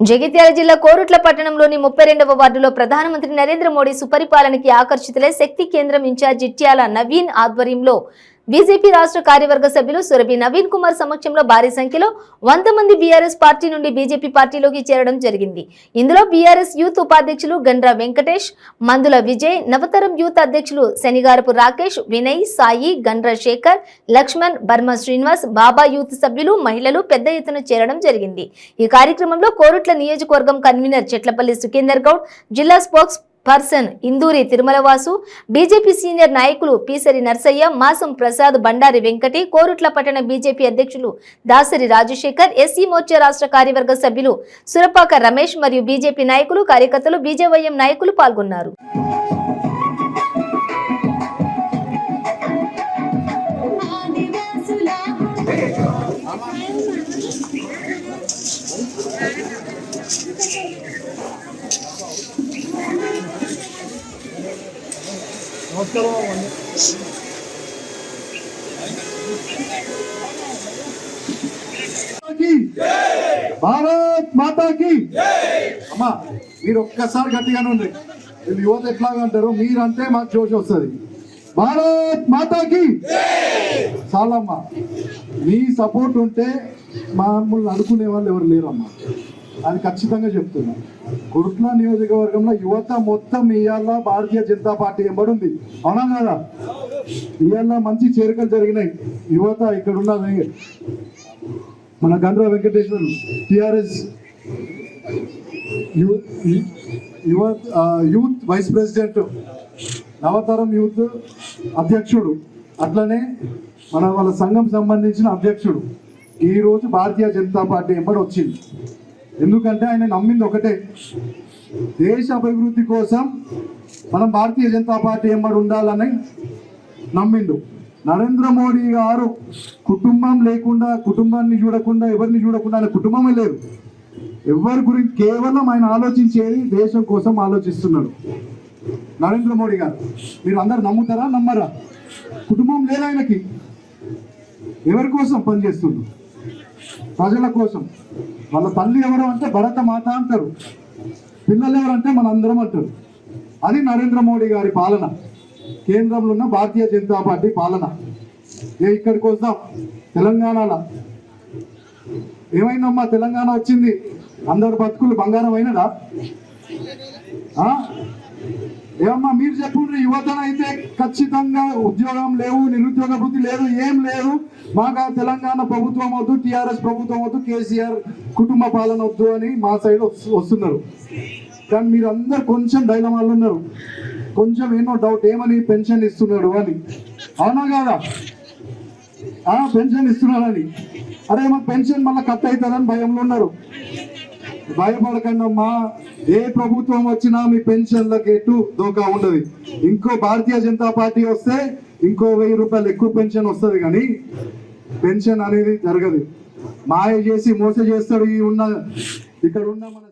జగిత్యాల జిల్లా కోరుట్ల పట్టణంలోని 32వ వార్డులో ప్రధానమంత్రి నరేంద్ర మోడీ సుపరిపాలనకి ఆకర్షితులై శక్తి కేంద్రం ఇన్ఛార్జ్ ఇట్యాల నవీన్ ఆధ్వర్యంలో బీజేపీ రాష్ట్ర కార్యవర్గ సభ్యులు సురభి నవీన్ కుమార్ సమక్షంలో భారీ సంఖ్యలో 100 మంది బీఆర్ఎస్ పార్టీ నుండి బీజేపీ పార్టీలోకి చేరడం జరిగింది. ఇందులో బీఆర్ఎస్ యూత్ ఉపాధ్యక్షులు గండ్ర వెంకటేష్, మందుల విజయ్, నవతరం యూత్ అధ్యక్షులు శనిగారపు రాకేష్, వినయ్, సాయి, గండ్ర శేఖర్, లక్ష్మణ్, బర్మ శ్రీనివాస్, బాబా యూత్ సభ్యులు, మహిళలు పెద్ద ఎత్తున చేరడం జరిగింది. ఈ కార్యక్రమంలో కోరుట్ల నియోజకవర్గం కన్వీనర్ చెట్లపల్లి సుఖేందర్ గౌడ్, జిల్లా spokesperson Induri Tirumalavasu, BJP senior నాయకులు పీసరి నర్సయ్య, మాసం ప్రసాద్, బండారి వెంకటి, కోరుట్ల పట్టణ బీజేపీ అధ్యక్షులు దాసరి రాజశేఖర్, ఎస్సీ మోర్చా రాష్ట్ర కార్యవర్గ సభ్యులు సురపాక రమేష్ మరియు బీజేపీ నాయకులు, కార్యకర్తలు, బీజేవైఎం నాయకులు పాల్గొన్నారు. భారత్ మాతాకి అమ్మా మీరు ఒక్కసారి గట్టిగానే ఉంది. యువత ఎట్లాగా అంటారు, మీరంటే మాకు జోష్ వస్తుంది. భారత్ మాతాకి చాలమ్మా. మీ సపోర్ట్ ఉంటే మమ్మల్ని అనుకునే వాళ్ళు ఎవరు లేరమ్మా, అది ఖచ్చితంగా చెప్తున్నా. కోరుట్ల నియోజకవర్గంలో యువత మొత్తం ఇవాళ భారతీయ జనతా పార్టీ ఎంబడుంది, అవునా కదా? ఇవాళ మంచి చేరికలు జరిగినాయి. యువత ఇక్కడ ఉన్న మన Gandra Venkateshwar TRS youth vice president, నవతరం యూత్ అధ్యక్షుడు, అట్లనే వాళ్ళ సంఘం సంబంధించిన అధ్యక్షుడు ఈరోజు భారతీయ జనతా పార్టీ ఎంబడి వచ్చింది. ఎందుకంటే ఆయన నమ్మింది ఒకటే, దేశ అభివృద్ధి కోసం మనం భారతీయ జనతా పార్టీ ఎంబడి ఉండాలని నమ్మిండు. నరేంద్ర మోడీ గారు కుటుంబం లేకుండా, కుటుంబాన్ని చూడకుండా, ఎవరిని చూడకుండా, ఆయన కుటుంబమే లేదు. ఎవరి గురించి కేవలం ఆయన ఆలోచించేది దేశం కోసం ఆలోచిస్తున్నాడు నరేంద్ర మోడీ గారు. మీరు అందరు నమ్ముతారా నమ్మరా? కుటుంబం లేదు ఆయనకి. ఎవరి కోసం పనిచేస్తున్నారు? ప్రజల కోసం. వాళ్ళ తల్లి ఎవరు అంటే భరత మాత అంటారు, పిల్లలు ఎవరంటే మనందరం అంటారు. అది నరేంద్ర మోడీ గారి పాలన, కేంద్రంలో ఉన్న భారతీయ జనతా పార్టీ పాలన. ఇక్కడికి వస్తాం. తెలంగాణలో ఏమైందమ్మా? తెలంగాణ వచ్చింది, అందరు బతుకులు బంగారం అయినదా? ఏమమ్మా మీరు చెప్పుండ్రి. యువతనైతే ఖచ్చితంగా ఉద్యోగం లేవు, నిరుద్యోగ వృత్తి లేదు, ఏం లేదు. మాకు తెలంగాణ ప్రభుత్వం వద్దు, టీఆర్ఎస్ ప్రభుత్వం వద్దు, కేసీఆర్ కుటుంబ పాలన వద్దు అని మా సైడ్ వస్తున్నారు. కానీ మీరు అందరు కొంచెం డైలమాలు ఉన్నారు, కొంచెం ఏమో డౌట్, ఏమని పెన్షన్ ఇస్తున్నాడు అని. అవునా కాదా? పెన్షన్ ఇస్తున్నారని. అరే మాకు పెన్షన్ మళ్ళీ కట్ అవుతుందని భయంలో ఉన్నారు. భయపడకండి అమ్మా, ఏ ప్రభుత్వం వచ్చినా మీ పెన్షన్లకు ఎటు దోకా ఉండదు. ఇంకో భారతీయ జనతా పార్టీ వస్తే ఇంకో 1000 రూపాయలు ఎక్కువ పెన్షన్ వస్తుంది, కానీ పెన్షన్ అనేది జరగదు. మాయ చేసి మోస చేస్తాడు ఇక్కడ ఉన్న మన